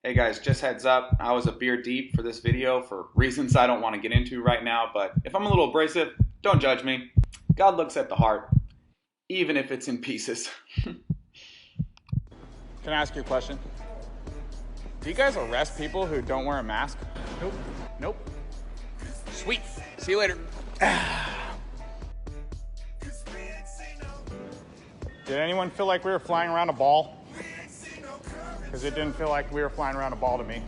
Hey guys, just heads up, I was a beer deep for this video for reasons I don't want to get into right now, but if I'm a little abrasive, don't judge me. God looks at the heart, even if it's in pieces. Can I ask you a question? Do you guys arrest people who don't wear a mask? Nope. Nope. Sweet. See you later. Did anyone feel like we were flying around a ball? Because it didn't feel like we were flying around a ball to me.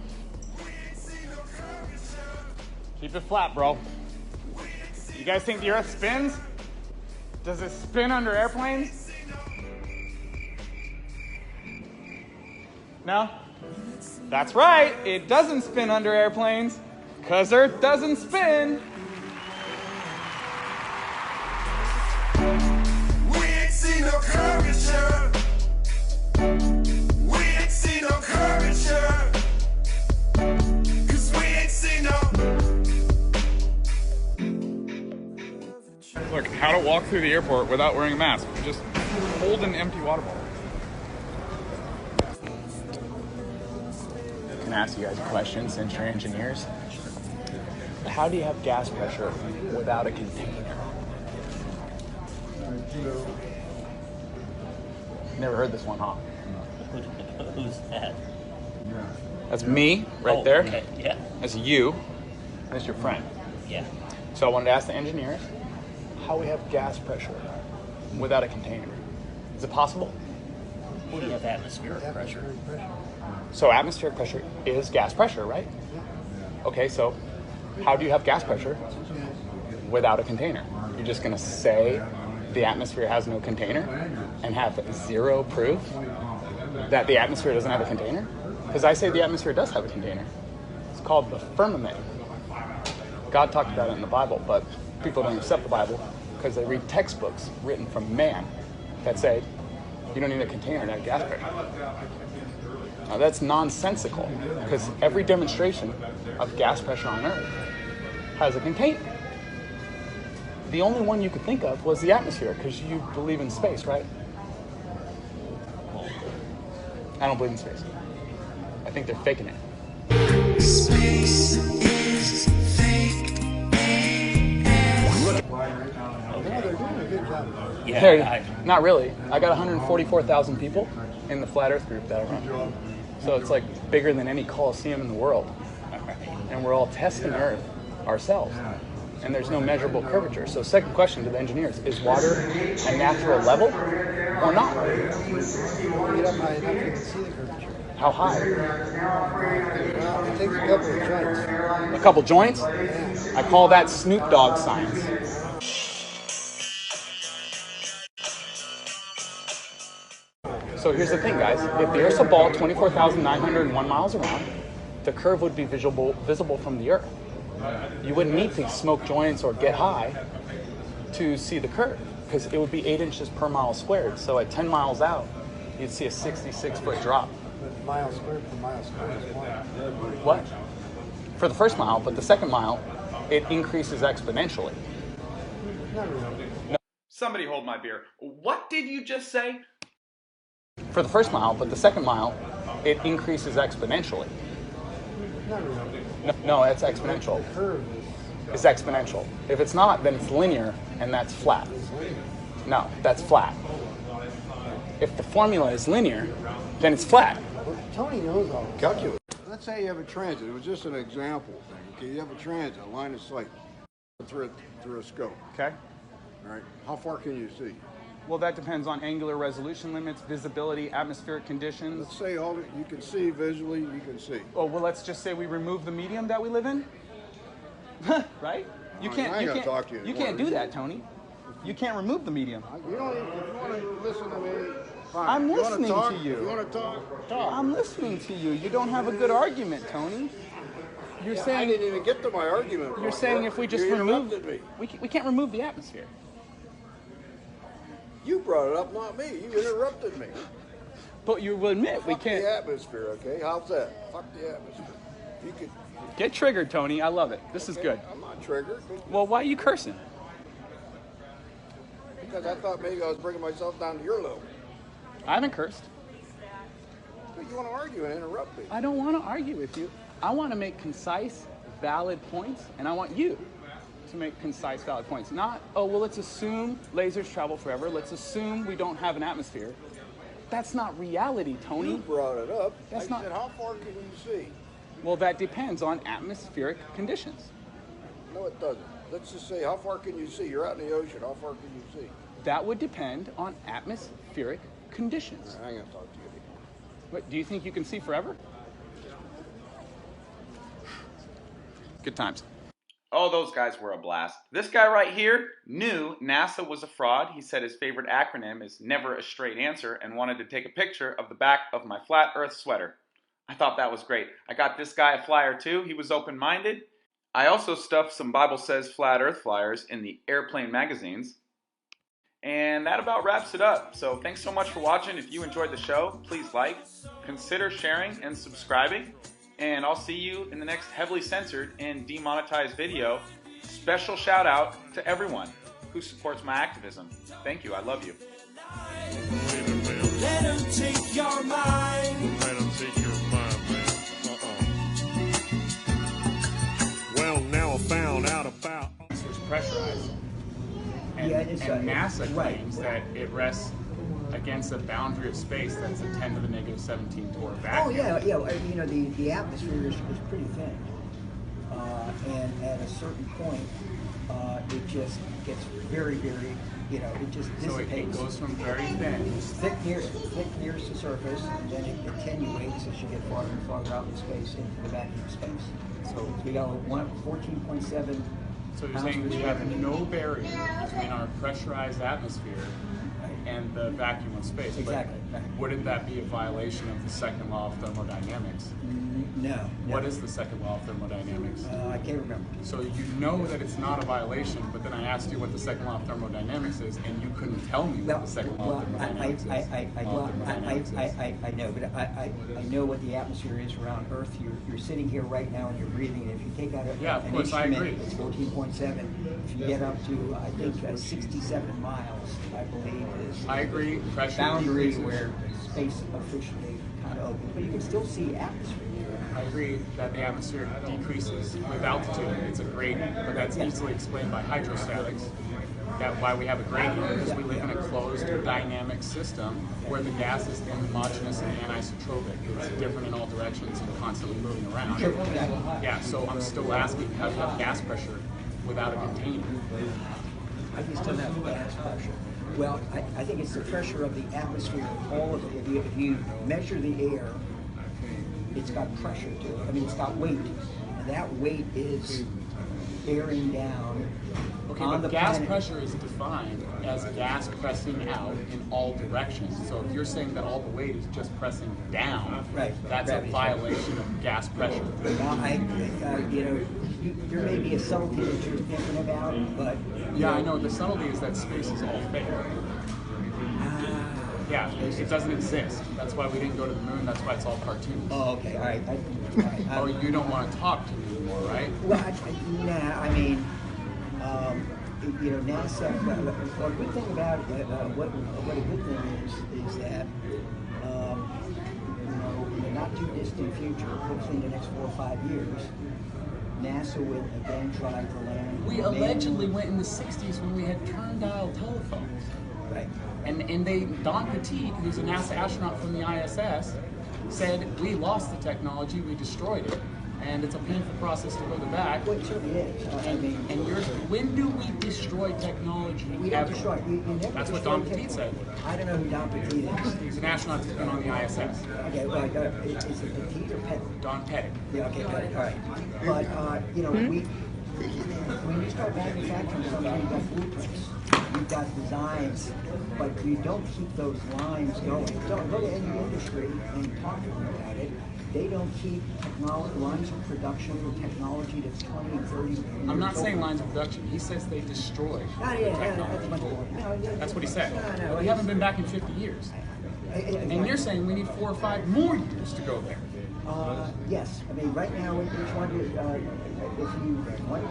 Keep it flat, bro. You guys think the Earth spins? Does it spin under airplanes? No? That's right, it doesn't spin under airplanes, because Earth doesn't spin. We ain't seen no curvature. We ain't seen no curvature. 'Cause we ain't seen no. Look, how to walk through the airport without wearing a mask. Just hold an empty water bottle. Can I ask you guys a question since you're engineers? How do you have gas pressure without a container? Never heard this one, huh? Who's that? That's me, right Oh, there. okay, yeah, That's you. That's your friend. yeah. So I wanted to ask the engineers how we have gas pressure without a container. Is it possible? We have atmospheric pressure. So atmospheric pressure is gas pressure, right? Okay, so how do you have gas pressure without a container? You're just going to say the atmosphere has no container and have zero proof that the atmosphere doesn't have a container? Because I say the atmosphere does have a container. It's called the firmament. God talked about it in the Bible, but people don't accept the Bible because they read textbooks written from man that say you don't need a container to have gas pressure. Now that's nonsensical because every demonstration of gas pressure on Earth has a container. The only one you could think of was the atmosphere because you believe in space, right? I don't believe in space. I think they're faking it. Space is fake. Yeah, There- not really. I got 144,000 people in the Flat Earth group that I run. So it's like bigger than any coliseum in the world. And we're all testing Earth ourselves. And there's no measurable curvature. So second question to the engineers, is water a natural level or not? Get up high enough you can see the curvature. How high? Well, it takes a couple of joints. A couple joints? I call that Snoop Dogg science. So here's the thing, guys. If the Earth's a ball 24,901 miles around, the curve would be visible from the Earth. You wouldn't need to smoke joints or get high to see the curve because it would be 8 inches per mile squared. So at 10 miles out, you'd see a 66-foot drop. But mile squared per mile squared is one. What? For the first mile, but the second mile, it increases exponentially. Not really. Somebody hold my beer. What did you just say? For the first mile, but the second mile, it increases exponentially. Not really. No, it's exponential. The curve It's exponential. If it's not, then it's linear, and that's flat. is linear. No, that's flat. If the formula is linear, then it's flat. Well, Tony knows all this. Calculus. Let's say you have a transit. It was just an example thing. Okay, you have a transit, a line of sight through a scope. Okay? All right. How far can you see? Well, that depends on angular resolution limits, visibility, atmospheric conditions. Let's say all you can see visually. You can see. Oh, well, let's just say we remove the medium that we live in. Right? You I can't. ain't You gonna can't. talk to you You anymore. can't do that, Tony. You can't remove the medium. You don't. If you want to listen to me, fine. I'm You wanna listening talk? to you. If you want to talk? Talk. I'm listening to you. You don't have a good argument, Tony. You're I saying didn't even get to my argument. you're saying if we just you remove interrupted me. we can't remove the atmosphere. You brought it up, not me. You interrupted me. But you will admit we Fuck can't the atmosphere, okay? How's that? Fuck the atmosphere. You could. get triggered, Tony. I love it. This is good. I'm not triggered Well, why are you cursing? because I thought maybe I was bringing myself down to your level. I haven't cursed. But you want to argue and interrupt me. I don't want to argue with you. I want to make concise, valid points, and I want you to make concise, valid points. Not, oh, well, let's assume lasers travel forever. Let's assume we don't have an atmosphere. That's not reality, Tony. You brought it up. That's I not- said, how far can you see? Well, that depends on atmospheric conditions. No, it doesn't. Let's just say, how far can you see? You're out in the ocean. How far can you see? That would depend on atmospheric conditions. I ain't gonna talk to you anymore. What, do you think you can see forever? Good times. Oh, those guys were a blast. This guy right here knew NASA was a fraud. He said his favorite acronym is never a straight answer and wanted to take a picture of the back of my flat earth sweater. I thought that was great. I got this guy a flyer too. He was open-minded. I also stuffed some Bible Says Flat Earth flyers in the airplane magazines. And that about wraps it up. So thanks so much for watching. If you enjoyed the show, please like, consider sharing and subscribing. And I'll see you in the next heavily censored and demonetized video. Special shout out to everyone who supports my activism. Thank you. I love you. Let them take your mind. Let 'em take your mind, man. Well, now I found out about. It's pressurized. And, Yeah, it's, and NASA right. claims that it rests against a boundary of space that's a 10 to the negative 17 torr vacuum. Oh yeah, yeah. You know, the atmosphere is pretty thin, and at a certain point, it just gets very, very, you know, it just So it dissipates. goes from very thin. It's thick nearest the surface, and then it attenuates as you get farther and farther out in space into the vacuum space. So we got 14.7. So you're saying we have no barrier between our pressurized atmosphere and the vacuum of space. But Exactly. wouldn't that be a violation of the second law of thermodynamics? No. What is the second law of thermodynamics? I can't remember. So you know that it's not a violation, but then I asked you what the second law of thermodynamics is, and you couldn't tell me what the second law of thermodynamics is. I know, but I know what the atmosphere is around Earth. You're sitting here right now and you're breathing. If you take out Yeah, of an course, I instrument, agree. it's 14.7. If you get up to, I think, 67 miles, I believe, is I agree. Pressure boundary decreases. where space officially kind of opens. But you can still see atmosphere. I agree that the atmosphere decreases with altitude. It's a gradient, but that's easily explained by hydrostatics. That's why we have a gradient, because we live in a closed dynamic system where the gas is homogeneous and anisotropic. It's different in all directions and constantly moving around. Yeah, so I'm still asking how do you have gas pressure without a container? I can still have gas pressure. Well, I think it's the pressure of the atmosphere. All of it. If you measure the air, it's got pressure to it. I mean, it's got weight. And that weight is bearing down Okay, on but the gas planet. pressure is defined as gas pressing out in all directions. So if you're saying that all the weight is just pressing down, Right. that's a Gravity. violation of gas pressure. Now, you know, there may be a subtlety that you're thinking about, but Yeah, I know. The subtlety is that space is all fake. Yeah, it doesn't exist. That's why we didn't go to the moon. That's why it's all cartoons. Oh, okay, all right. Oh, you don't want to talk to me anymore, right? Well, nah, I mean, you know, NASA, well, a good thing about what a good thing is that, you know, in the not too distant future, hopefully in the next 4 or 5 years, NASA will again try to land. We on the allegedly moon. went in the 60s when we had turn-dial telephones. Right. And they, Don Petit, who's a NASA astronaut from the ISS, said, we lost the technology, we destroyed it, and it's a painful process to go back. Well, it certainly is. I mean, And yours, when do we destroy technology? we don't ever? destroy. You never That's what destroy Don Petit said. I don't know who Don Petit is. He's an astronaut that's been on the ISS. Okay, well, is it Petit or Petit? Don Petit. Yeah, okay, Petit. All right. But you know, when you start manufacturing something, you've got blueprints, you've got designs, but you don't keep those lines going. Don't go to any industry and talk to them about it. They don't keep lines of production for technology that's 20 and 30 years I'm not saying old. lines of production. He says they destroy Ah, the yeah, that's technology. much more. No, yeah, That's what he said. No, We haven't been back in 50 years. And you're saying we need 4 or 5 more years to go there. Yes, I mean, right now, if you wanted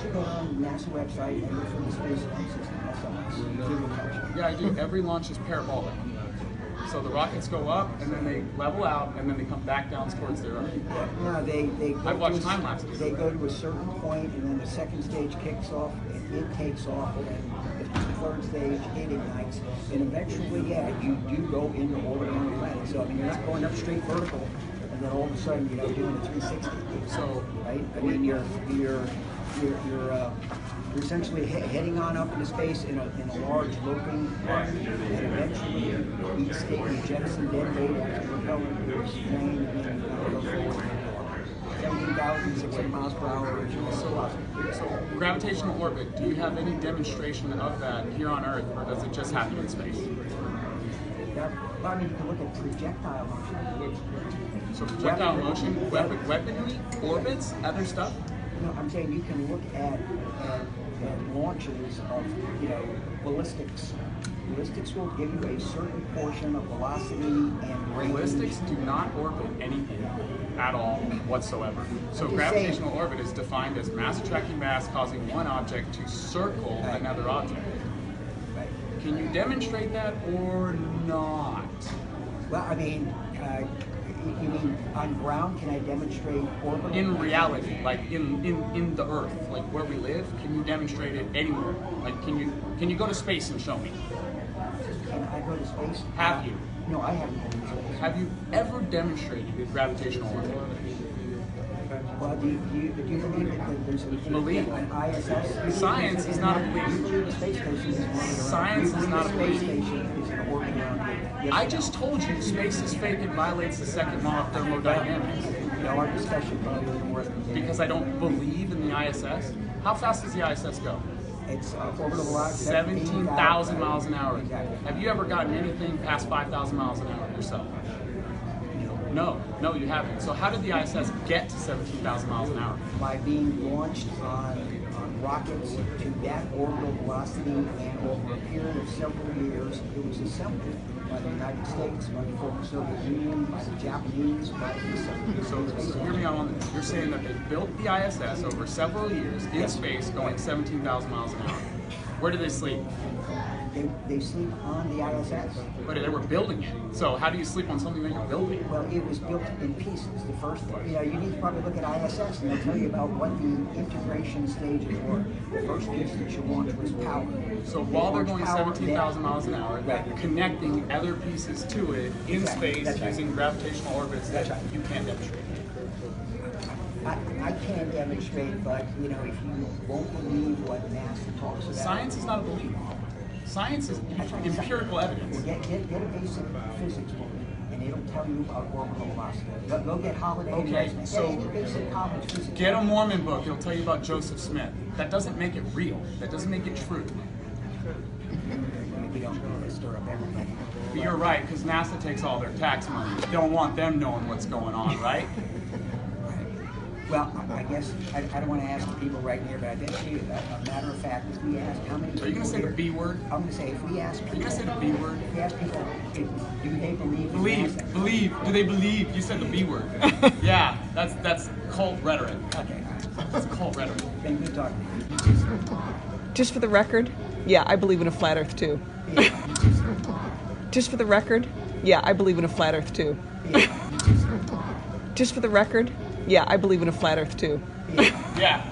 to go on the NASA website and look for the Space Launch System, that's us. Yeah, I do. Every launch is parabolic. So the rockets go up, and then they level out, and then they come back down towards their Earth. No, they go I've watched to time lapses. They go to a certain point, and then the second stage kicks off, and it takes off, and the third stage it ignites, and eventually, yeah, you do go into orbit on the planet. So I mean, you're not going up straight vertical, and then all of a sudden, doing a 360. So Right? I mean, you're essentially heading on up into space in a large looping arc, and eventually each stage ejects some dead weight after propellant is drained, and then go forward. 17,600 miles per hour. So gravitational orbit, do you have any demonstration of that here on Earth, or does it just happen in space? Well, I mean, you can look at projectile motion. So projectile motion, weaponry, orbits, other stuff? No, I'm saying you can look at launches of, ballistics. Ballistics will give you a certain portion of velocity and range. Ballistics do not orbit anything at all whatsoever. So I'm just gravitational saying. orbit is defined as mass attracting mass causing one object to circle Right. another object. Right. Can you demonstrate that or not? Well, I mean, you mean on ground? Can I demonstrate orbital? In reality, like in the Earth, like where we live, can you demonstrate it anywhere? Like can you go to space and show me? Can I go to space? Have you? No, I haven't been to space. Have you ever demonstrated gravitational orbit? Well, do you believe that there's Believe. an ISS? Science is not a belief. The space station is one of the. Science is not a The belief. space station is an orbit around Earth. Yes I or just no? told you space is fake and violates the second law of thermodynamics. Our discussion probably isn't worth continuing. Because I don't believe in the ISS. How fast does the ISS go? It's orbital velocity 17,000 miles an hour. Exactly. Have you ever gotten anything past 5,000 miles an hour yourself? No, you haven't. So how did the ISS get to 17,000 miles an hour? By being launched on rockets to that orbital velocity, and over a period of several years, it was assembled by the United States, by the former Soviet Union, by the Japanese, by the So hear me out on this. You're saying that they built the ISS over several years in space going 17,000 miles an hour. Where do they sleep? They sleep on the ISS. But they were building it. So how do you sleep on something that you're building? Well, it was built in pieces. The first, you need to probably look at ISS, and they'll tell you about what the integration stages were. The first piece that you launched was power. So while they're going Power, 17,000 miles an hour, they're Right. connecting other pieces to it in Exactly. space That's right. using gravitational orbits that That's right. you can't demonstrate. I can demonstrate, but if you won't believe what NASA talks about, Science is not a belief. Science is empirical evidence. Well, get a basic physics book, and it'll tell you about orbital velocity. Go get Holiday. and Okay, Resnick. so Get a basic college physics. Get a book. Mormon book, it'll tell you about Joseph Smith. That doesn't make it real. That doesn't make it true. We don't want to stir up everything. But you're right, because NASA takes all their tax money. They don't want them knowing what's going on, right? Well, I guess I don't want to ask the people right here, but I bet you, a matter of fact, if we ask how many. Are you going to say the B word? I'm going to say if we ask Are people. you going to say the B word? If we ask people, do they believe? in NASA? Believe. Do they believe? You said the B word. Yeah, that's cult rhetoric. Okay. That's cult rhetoric. Been good talking to you. Just for the record, yeah, I believe in a flat earth too. Just for the record, yeah, I believe in a flat earth too. Just for the record, yeah, I believe in a flat earth too. Yeah.